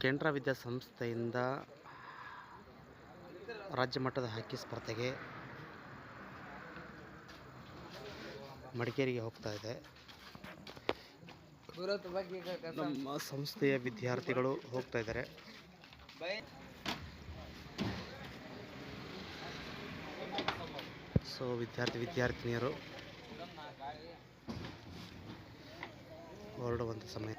ಕೆನರಾ ವಿದ್ಯಾಸಂಸ್ಥೆಯಿಂದ ರಾಜ್ಯ ಮಟ್ಟದ ಹಾಕಿ ಸ್ಪರ್ಧೆಗೆ ಮಡಿಕೇರಿಗೆ ಹೋಗ್ತಾ ಇದೆ. ನಮ್ಮ ಸಂಸ್ಥೆಯ ವಿದ್ಯಾರ್ಥಿಗಳು ಹೋಗ್ತಾ ಇದ್ದಾರೆ. ಸೊ ವಿದ್ಯಾರ್ಥಿನಿಯರು ಹೊರಡುವಂಥ ಸಮಯ.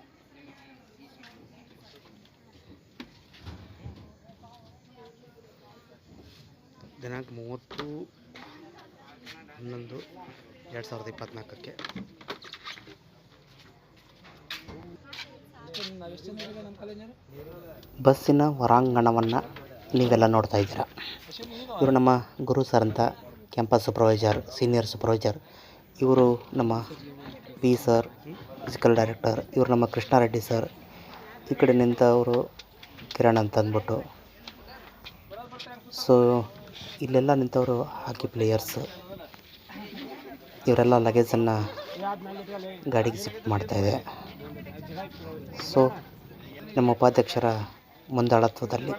ದಿನಾಂಕ 30/11/2024 ಬಸ್ಸಿನ ಹೊರಾಂಗಣವನ್ನು ನೀವೆಲ್ಲ ನೋಡ್ತಾ ಇದ್ದೀರಾ. ಇವರು ನಮ್ಮ ಗುರು ಸರ್ ಅಂತ, ಕ್ಯಾಂಪಸ್ ಸೂಪರ್ವೈಸರ್, ಸೀನಿಯರ್ ಸೂಪರ್ವೈಸರ್. ಇವರು ನಮ್ಮ ವಿ ಸರ್, ಫಿಸಿಕಲ್ ಡೈರೆಕ್ಟರ್. ಇವರು ನಮ್ಮ ಕೃಷ್ಣಾರೆಡ್ಡಿ ಸರ್. ಈ ಕಡೆ ನಿಂತವರು ಕಿರಣ್ ಅಂತ ಅಂದ್ಬಿಟ್ಟು. ಸೊ ಇಲ್ಲೆಲ್ಲ ನಿಂತವರು ಹಾಕಿ ಪ್ಲೇಯರ್ಸ್. ಇವರೆಲ್ಲ ಲಗೇಜನ್ನು ಗಾಡಿಗೆ ಶಿಫ್ಟ್ ಮಾಡ್ತಾಯಿದೆ. ಸೊ ನಮ್ಮ ಉಪಾಧ್ಯಕ್ಷರ ಮುಂದಾಳತ್ವದಲ್ಲಿ,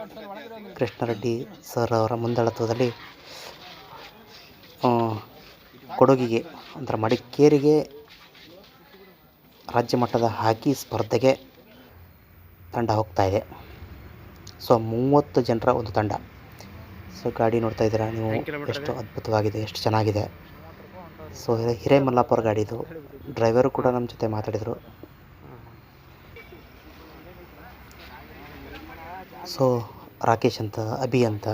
ಕೃಷ್ಣಾರೆಡ್ಡಿ ಸರ್ ಅವರ ಮುಂದಾಳತ್ವದಲ್ಲಿ ಕೊಡಗಿಗೆ ಅಂದರೆ ಮಡಿಕೇರಿಗೆ ರಾಜ್ಯ ಮಟ್ಟದ ಹಾಕಿ ಸ್ಪರ್ಧೆಗೆ ತಂಡ ಹೋಗ್ತಾ ಇದೆ. ಸೊ 30 ಜನರ ಒಂದು ತಂಡ. ಸೊ ಗಾಡಿ ನೋಡ್ತಾ ಇದ್ದೀರಾ ನೀವು, ಎಷ್ಟು ಅದ್ಭುತವಾಗಿದೆ, ಎಷ್ಟು ಚೆನ್ನಾಗಿದೆ. ಸೊ ಹಿರೇಮಲ್ಲಾಪುರ ಗಾಡಿ ಇದು. ಡ್ರೈವರು ಕೂಡ ನಮ್ಮ ಜೊತೆ ಮಾತಾಡಿದರು. ಸೊ ರಾಕೇಶ್ ಅಂತ, ಅಭಿ ಅಂತ,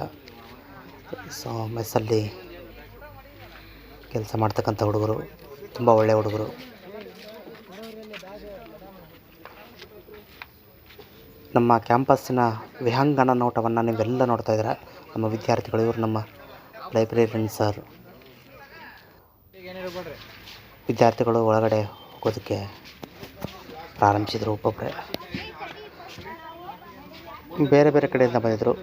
ಸೊ ಮೆಸ್ಸಲ್ಲಿ ಕೆಲಸ ಮಾಡ್ತಕ್ಕಂಥ ಹುಡುಗರು, ತುಂಬ ಒಳ್ಳೆಯ ಹುಡುಗರು. ನಮ್ಮ ಕ್ಯಾಂಪಸ್ಸಿನ ವಿಹಂಗನ ನೋಟವನ್ನು ನೀವೆಲ್ಲ ನೋಡ್ತಾ ಇದ್ದೀರಾ. ನಮ್ಮ ವಿದ್ಯಾರ್ಥಿಗಳು, ಇವರು ನಮ್ಮ ಲೈಬ್ರರಿಯನ್ ಸರ್. ವಿದ್ಯಾರ್ಥಿಗಳು ಒಳಗಡೆ ಹೋಗೋದಕ್ಕೆ ಪ್ರಾರಂಭಿಸಿದರು. ಒಬ್ಬೊಬ್ಬರೇ ಬೇರೆ ಬೇರೆ ಕಡೆಯಿಂದ ಬಂದಿದ್ದರು.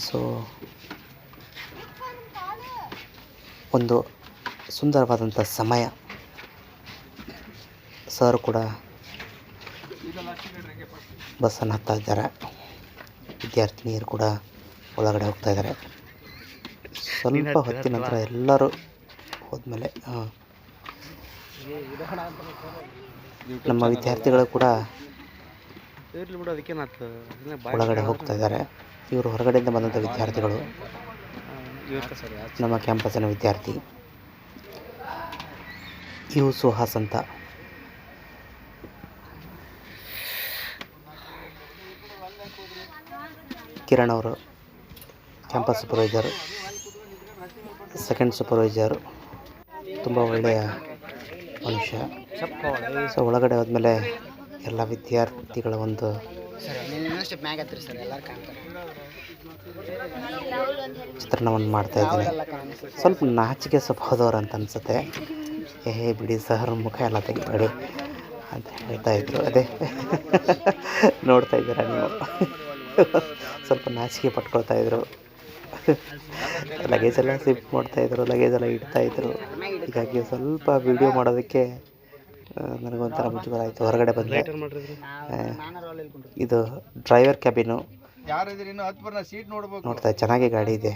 ಸೊ ಒಂದು ಸುಂದರವಾದಂಥ ಸಮಯ. ಸರ್ ಕೂಡ ಬಸ್ಸನ್ನು ಹತ್ತಾ ಇದ್ದಾರೆ. ವಿದ್ಯಾರ್ಥಿನಿಯರು ಕೂಡ ಒಳಗಡೆ ಹೋಗ್ತಾ ಇದ್ದಾರೆ. ಸ್ವಲ್ಪ ಹೊತ್ತಿನ ನಂತರ ಎಲ್ಲರೂ ಹೋದ್ಮೇಲೆ ನಮ್ಮ ವಿದ್ಯಾರ್ಥಿಗಳು ಕೂಡ ಒಳಗಡೆ ಹೋಗ್ತಾ ಇದ್ದಾರೆ. ಇವರು ಹೊರಗಡೆಯಿಂದ ಬಂದಂಥ ವಿದ್ಯಾರ್ಥಿಗಳು, ನಮ್ಮ ಕ್ಯಾಂಪಸ್ಸಿನ ವಿದ್ಯಾರ್ಥಿ. ಇವು ಸುಹಾಸ್ ಅಂತ. ಕಿರಣ್ ಅವರು ಕ್ಯಾಂಪಸ್ ಸೂಪರ್ವೈಸರ್, ಸೆಕೆಂಡ್ ಸೂಪರ್ವೈಸರ್. ತುಂಬ ಒಳ್ಳೆಯ ಮನುಷ್ಯ. ಸೊ ಒಳಗಡೆ ಹೋದ್ಮೇಲೆ ಎಲ್ಲ ವಿದ್ಯಾರ್ಥಿಗಳ ಒಂದು ಚಿತ್ರಣವನ್ನು ಮಾಡ್ತಾ ಇದ್ದೀನಿ. ಸ್ವಲ್ಪ ನಾಚಿಕೆ ಸ್ವಭಾವದವ್ರು ಅಂತ ಅನಿಸುತ್ತೆ. ಬಿಡಿ ಸರ್, ಮುಖ ಎಲ್ಲ ತೆಗಿಬೇಡಿ ಅಂತ ಹೇಳ್ತಾ ಇದ್ರು. ಅದೇ ನೋಡ್ತಾ ಇದ್ದೀರಾ ನೀವು, ಸ್ವಲ್ಪ ನಾಚಿಕೆ ಪಟ್ಕೊಳ್ತಾ ಇದ್ರು. ಲಗೇಜೆಲ್ಲ ಶಿಫ್ಟ್ ಮಾಡ್ತಾಯಿದ್ರು, ಲಗೇಜೆಲ್ಲ ಇಡ್ತಾಯಿದ್ರು. ಹೀಗಾಗಿ ಸ್ವಲ್ಪ ವಿಡಿಯೋ ಮಾಡೋದಕ್ಕೆ ನನಗೊಂಥರ ಮುಜುಗರ ಆಯಿತು. ಹೊರಗಡೆ ಬಂದೆ. ಇದು ಡ್ರೈವರ್ ಕ್ಯಾಬಿನು. ನೋಡ್ತಾ ಚೆನ್ನಾಗಿ ಗಾಡಿ ಇದೆ.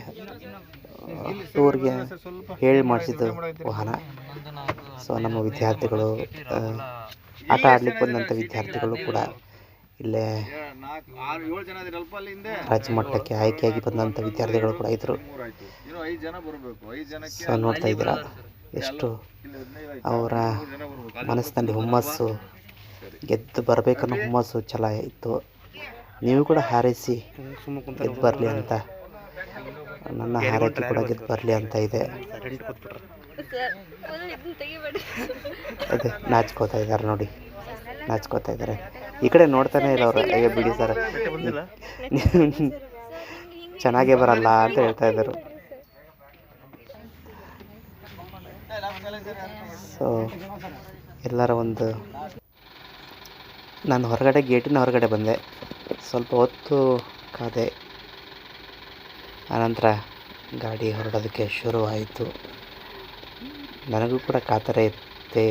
ಟೂರ್ಗೆ ಹೇಳಿ ಮಾಡಿಸಿದ್ದು ವಾಹನ. ಸೊ ನಮ್ಮ ವಿದ್ಯಾರ್ಥಿಗಳು, ಆಟ ಆಡ್ಲಿಕ್ಕೆ ಬಂದಂಥ ವಿದ್ಯಾರ್ಥಿಗಳು ಕೂಡ ಇಲ್ಲೇ ರಾಜ್ಯ ಮಟ್ಟಕ್ಕೆ ಆಯ್ಕೆಯಾಗಿ ಬಂದಂಥ ವಿದ್ಯಾರ್ಥಿಗಳು ಕೂಡ ಇದ್ದರು. ಸೊ ನೋಡ್ತಾ ಇದ್ದೀರಾ ಎಷ್ಟು ಅವರ ಮನಸ್ಸಿನಲ್ಲಿ ಹುಮ್ಮಸ್ಸು, ಗೆದ್ದು ಬರಬೇಕನ್ನೋ ಹುಮ್ಮಸ್ಸು ಛಲ ಇತ್ತು. ನೀವು ಕೂಡ ಹಾರೈಸಿ ಗೆದ್ದು ಬರಲಿ ಅಂತ, ನನ್ನ ಹಾರೈಕೆ ಕೂಡ ಗೆದ್ದು ಬರಲಿ ಅಂತ ಇದೆ. ಅದೇ ನಾಚ್ಕೋತಾ ಇದ್ದಾರೆ ನೋಡಿ, ನಾಚ್ಕೋತಾ ಇದ್ದಾರೆ. ಈ ಕಡೆ ನೋಡ್ತಾನೆ ಇಲ್ಲ ಅವರು. ಅಯ್ಯೋ ಬಿಡಿ ಸರ್, ಚೆನ್ನಾಗೇ ಬರಲ್ಲ ಅಂತ ಹೇಳ್ತಾ ಇದ್ದರು. ಸೊ ಎಲ್ಲರ ಒಂದು, ನಾನು ಹೊರಗಡೆ, ಗೇಟಿನ ಹೊರಗಡೆ ಬಂದೆ. ಸ್ವಲ್ಪ ಹೊತ್ತು ಕಾದೆ. ಆನಂತರ ಗಾಡಿ ಹೊರಡೋದಕ್ಕೆ ಶುರುವಾಯಿತು. ನನಗೂ ಕೂಡ ಕಾತರ ಇತ್ತೆ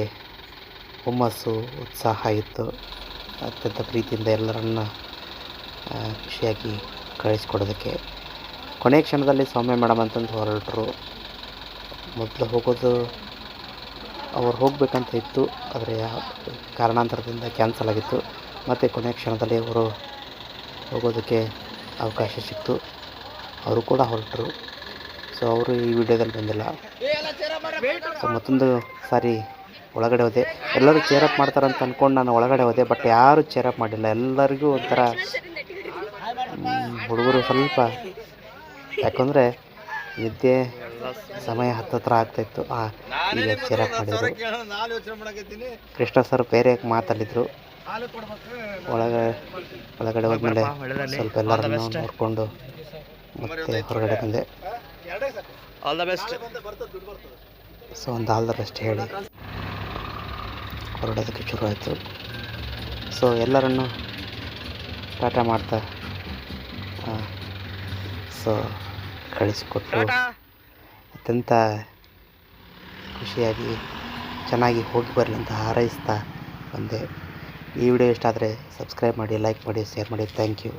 ಹುಮ್ಮಸ್ಸು ಉತ್ಸಾಹ ಇತ್ತು. ಅತ್ಯಂತ ಪ್ರೀತಿಯಿಂದ ಎಲ್ಲರನ್ನ ಖುಷಿಯಾಗಿ ಕಳಿಸ್ಕೊಡೋದಕ್ಕೆ ಕೊನೆಯ ಕ್ಷಣದಲ್ಲಿ ಸೌಮ್ಯ ಮೇಡಮ್ ಅಂತಂದು ಹೊರಟರು. ಮೊದಲು ಹೋಗೋದು ಅವ್ರು ಹೋಗಬೇಕಂತ ಇತ್ತು, ಆದರೆ ಕಾರಣಾಂತರದಿಂದ ಕ್ಯಾನ್ಸಲ್ ಆಗಿತ್ತು. ಮತ್ತು ಕೊನೆಯ ಕ್ಷಣದಲ್ಲಿ ಅವರು ಹೋಗೋದಕ್ಕೆ ಅವಕಾಶ ಸಿಕ್ತು, ಅವರು ಕೂಡ ಹೊರಟರು. ಸೊ ಅವರು ಈ ವಿಡಿಯೋದಲ್ಲಿ ಬಂದಿಲ್ಲ. ಸೊ ಮತ್ತೊಂದು ಸಾರಿ ಒಳಗಡೆ ಹೋದೆ. ಎಲ್ಲರೂ ಚೇರಪ್ ಮಾಡ್ತಾರಂತ ಅಂದ್ಕೊಂಡು ನಾನು ಒಳಗಡೆ ಹೋದೆ, ಬಟ್ ಯಾರೂ ಚೇರಪ್ ಮಾಡಿಲ್ಲ. ಎಲ್ಲರಿಗೂ ಒಂಥರ ಹುಡುಗರು ಸ್ವಲ್ಪ, ಯಾಕಂದರೆ ನಿದ್ದೆ ಸಮಯ ಹತ್ತತ್ರ ಆಗ್ತಾಯಿತ್ತು. ಈಗ ಚೇರಪ್ ಮಾಡಿದರು. ಕೃಷ್ಣ ಸರ್ ಬೇರೆ ಮಾತಲ್ಲಿದ್ದರು. ಒಳಗಡೆ ಹೋದ್ಮೇಲೆ ಸ್ವಲ್ಪ ಎಲ್ಲರನ್ನು ನೋಡಿಕೊಂಡು ಮತ್ತೆ ಹೊರಗಡೆ ಬಂದೆ. All the best. ಸೊ ಒಂದು ಆಲ್ ದ ಬೆಸ್ಟ್ ಹೇಳಿ ಹೊರಡೋದಕ್ಕೆ ಶುರು ಆಯಿತು. ಸೊ ಎಲ್ಲರನ್ನು ಟಾಟಾ ಮಾಡ್ತಾ ಸೊ ಕಳಿಸಿಕೊಟ್ಟು ಅತ್ಯಂತ ಖುಷಿಯಾಗಿ ಚೆನ್ನಾಗಿ ಹೋಗಿ ಬರಲಿ ಅಂತ ಹಾರೈಸ್ತಾ ಬಂದೆ. ಈ ವಿಡಿಯೋ ಇಷ್ಟ ಆದರೆ ಸಬ್ಸ್ಕ್ರೈಬ್ ಮಾಡಿ, ಲೈಕ್ ಮಾಡಿ, ಶೇರ್ ಮಾಡಿ. Thank you.